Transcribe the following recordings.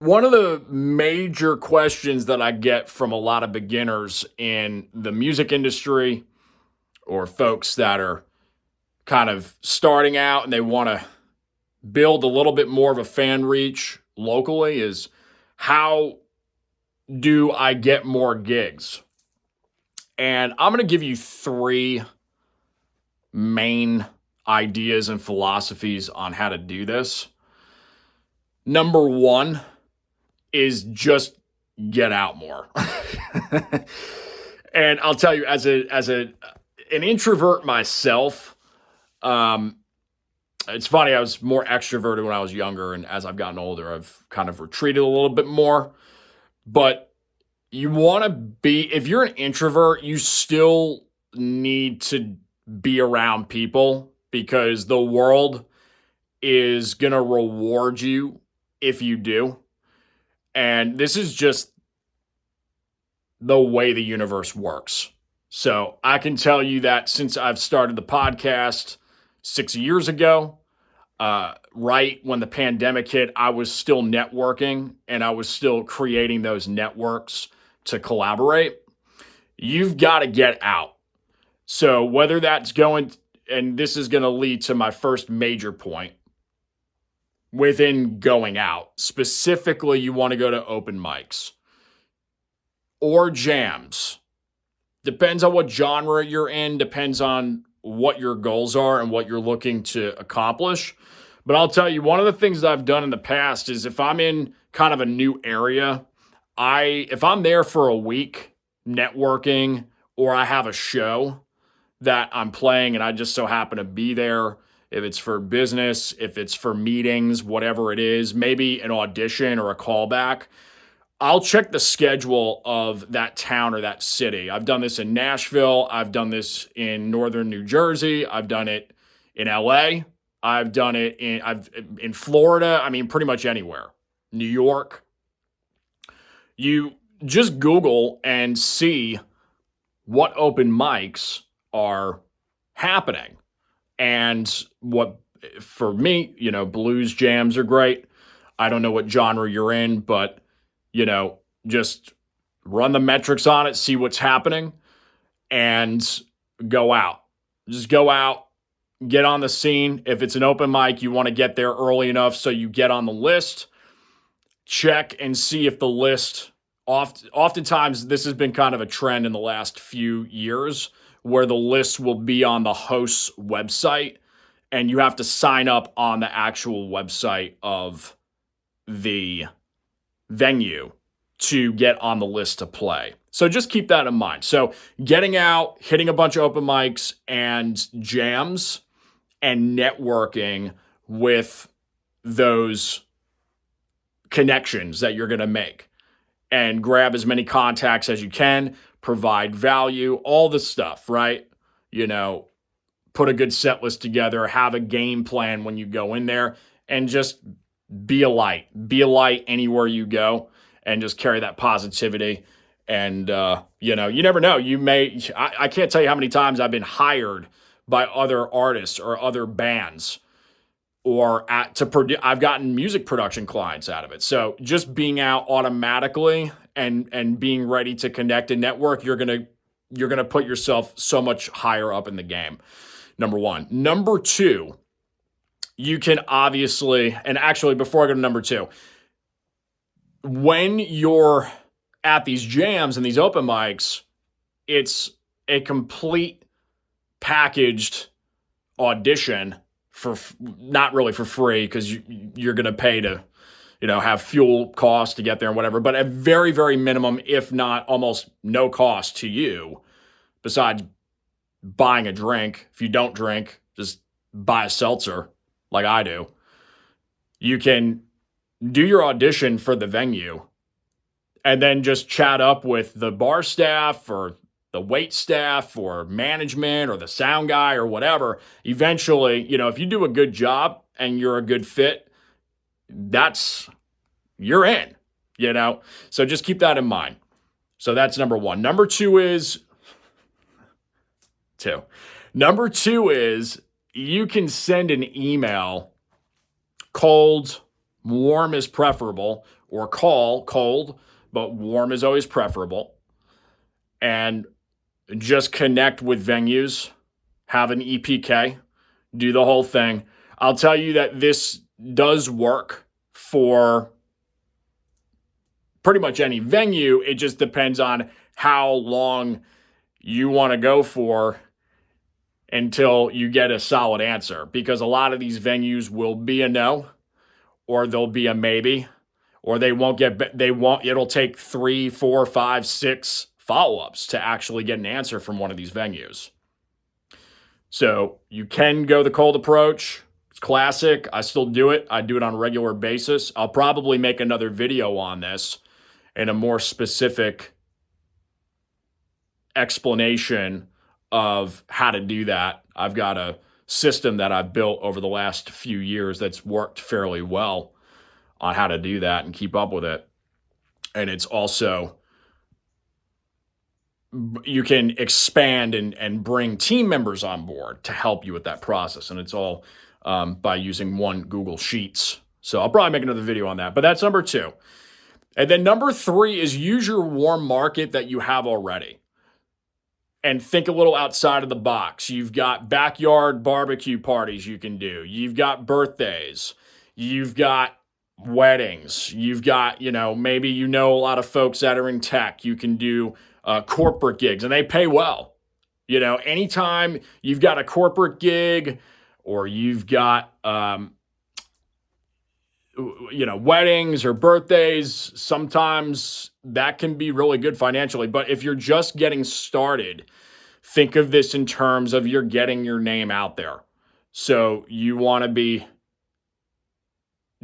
One of the major questions that I get from a lot of beginners in the music industry or folks that are kind of starting out and they want to build a little bit more of a fan reach locally is how do I get more gigs? And I'm going to give you three main ideas and philosophies on how to do this. Number one is just get out more. And I'll tell you, as an introvert myself, um, it's funny. I was more extroverted when I was younger, and as I've gotten older, I've kind of retreated a little bit more. But you want to be, if you're an introvert, you still need to be around people because the world is going to reward you if you do. And this is just the way the universe works. So I can tell you that since I've started the podcast 6 years ago, right when the pandemic hit, I was still networking and I was still creating those networks to collaborate. You've got to get out. So whether that's going, and this is going to lead to my first major point within going out, specifically, you want to go to open mics or jams. Depends on what genre you're in, depends on what your goals are and what you're looking to accomplish. But I'll tell you, one of the things that I've done in the past is if I'm in kind of a new area, if I'm there for a week networking or I have a show that I'm playing and I just so happen to be there, if it's for business, if it's for meetings, whatever it is, maybe an audition or a callback, I'll check the schedule of that town or that city. I've done this in Nashville. I've done this in northern New Jersey. I've done it in LA. I've done it in Florida. I mean, pretty much anywhere. New York. You just Google and see what open mics are happening. And what, for me, blues jams are great. I don't know what genre you're in, but just run the metrics on it, see what's happening, and go out. Just go out, get on the scene. If it's an open mic, you want to get there early enough so you get on the list. Check and see if the list, oftentimes this has been kind of a trend in the last few years where the list will be on the host's website and you have to sign up on the actual website of the venue to get on the list to play. So just keep that in mind. So getting out, hitting a bunch of open mics and jams and networking with those connections that you're going to make and grab as many contacts as you can, provide value, all the stuff, right? Put a good set list together, have a game plan when you go in there, and just be a light. Be a light anywhere you go and just carry that positivity. And, you never know. I can't tell you how many times I've been hired by other artists or other bands I've gotten music production clients out of it. So just being out automatically and being ready to connect and network, you're going to put yourself so much higher up in the game. Number one. Number two, you can obviously, and actually before I go to number two, when you're at these jams and these open mics, it's a complete packaged audition for not really for free because you're going to pay to, have fuel costs to get there and whatever, but at very, very minimum, if not almost no cost to you besides buying a drink. If you don't drink, just buy a seltzer like I do. You can do your audition for the venue and then just chat up with the bar staff or the wait staff or management or the sound guy or whatever. Eventually, if you do a good job and you're a good fit, you're in, So just keep that in mind. So that's number one. Number two is you can send an email, cold, Warm is preferable, or cold, but warm is always preferable. And just connect with venues, have an EPK, do the whole thing. I'll tell you that this does work for pretty much any venue. It just depends on how long you want to go for until you get a solid answer, because a lot of these venues will be a no, or they'll be a maybe, or it'll take 3, 4, 5, 6 follow-ups to actually get an answer from one of these venues. So you can go the cold approach. It's classic. I still do it. I do it on a regular basis. I'll probably make another video on this in a more specific explanation of how to do that. I've got a system that I've built over the last few years that's worked fairly well on how to do that and keep up with it. And it's also, you can expand and bring team members on board to help you with that process. And it's all by using one Google Sheets. So I'll probably make another video on that, but that's number 2. And then number 3 is use your warm market that you have already and think a little outside of the box. You've got backyard barbecue parties you can do. You've got birthdays. You've got weddings. You've got, maybe a lot of folks that are in tech. You can do corporate gigs, and they pay well. Anytime you've got a corporate gig or you've got, weddings or birthdays, sometimes that can be really good financially. But if you're just getting started, think of this in terms of you're getting your name out there. So you want to be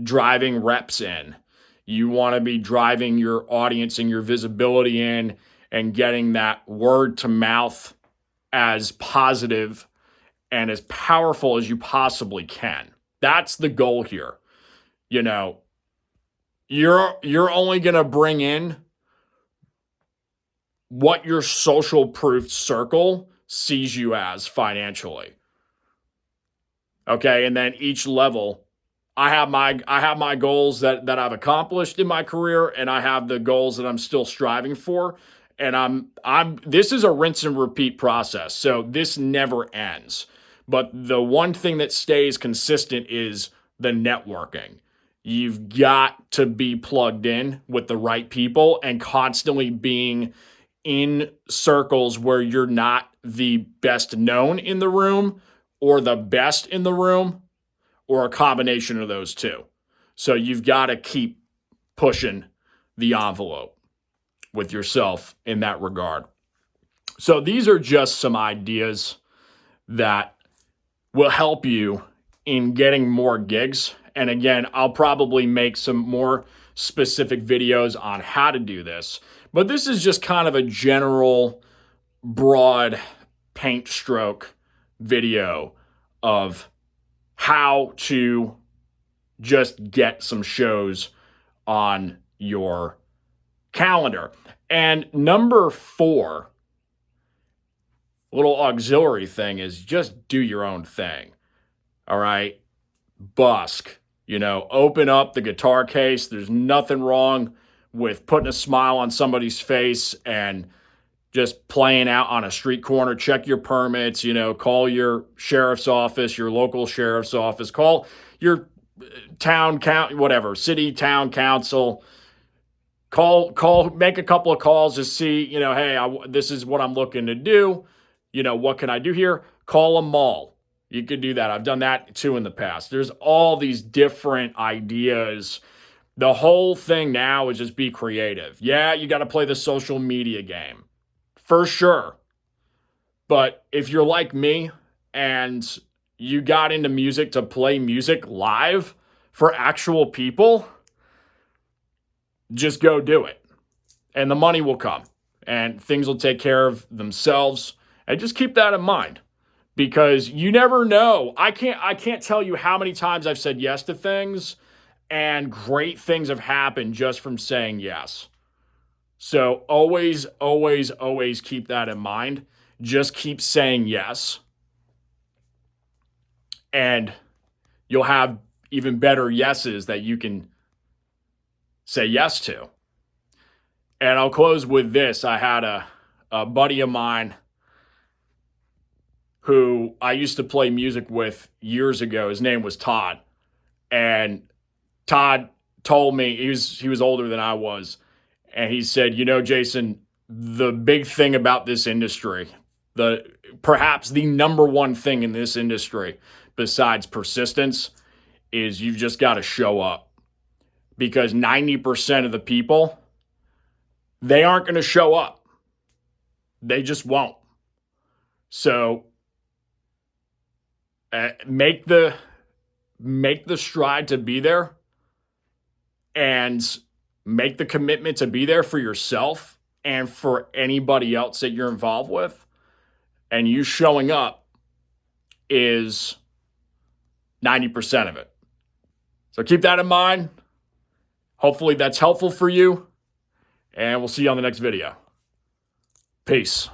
driving reps in. You want to be driving your audience and your visibility in and getting that word to mouth as positive and as powerful as you possibly can. That's the goal here. You're only going to bring in what your social proof circle sees you as financially. Okay, and then each level, I have my goals that I've accomplished in my career, and I have the goals that I'm still striving for. And this is a rinse and repeat process. So this never ends. But the one thing that stays consistent is the networking. You've got to be plugged in with the right people and constantly being in circles where you're not the best known in the room or the best in the room or a combination of those two. So you've got to keep pushing the envelope with yourself in that regard. So these are just some ideas that will help you in getting more gigs. And again, I'll probably make some more specific videos on how to do this. But this is just kind of a general, broad paint stroke video of how to just get some shows on your calendar. And number 4, little auxiliary thing, is just do your own thing. All right? Busk. Open up the guitar case. There's nothing wrong with putting a smile on somebody's face and just playing out on a street corner. Check your permits, call your sheriff's office, your local sheriff's office, call your city, town council, make a couple of calls to see, hey, this is what I'm looking to do. What can I do here? Call a mall. You could do that. I've done that too in the past. There's all these different ideas. The whole thing now is just be creative. Yeah, you got to play the social media game. For sure. But if you're like me and you got into music to play music live for actual people, just go do it. And the money will come. And things will take care of themselves. And just keep that in mind. Because you never know. I can't tell you how many times I've said yes to things and great things have happened just from saying yes. So always, always, always keep that in mind. Just keep saying yes. And you'll have even better yeses that you can say yes to. And I'll close with this. I had a buddy of mine who I used to play music with years ago. His name was Todd. And Todd told me, he was older than I was, and he said, you know, Jason, the big thing about this industry, perhaps the number one thing in this industry besides persistence, is you've just got to show up. Because 90% of the people, they aren't going to show up. They just won't. So make the stride to be there, and make the commitment to be there for yourself and for anybody else that you're involved with. And you showing up is 90% of it. So keep that in mind. Hopefully that's helpful for you. And we'll see you on the next video. Peace.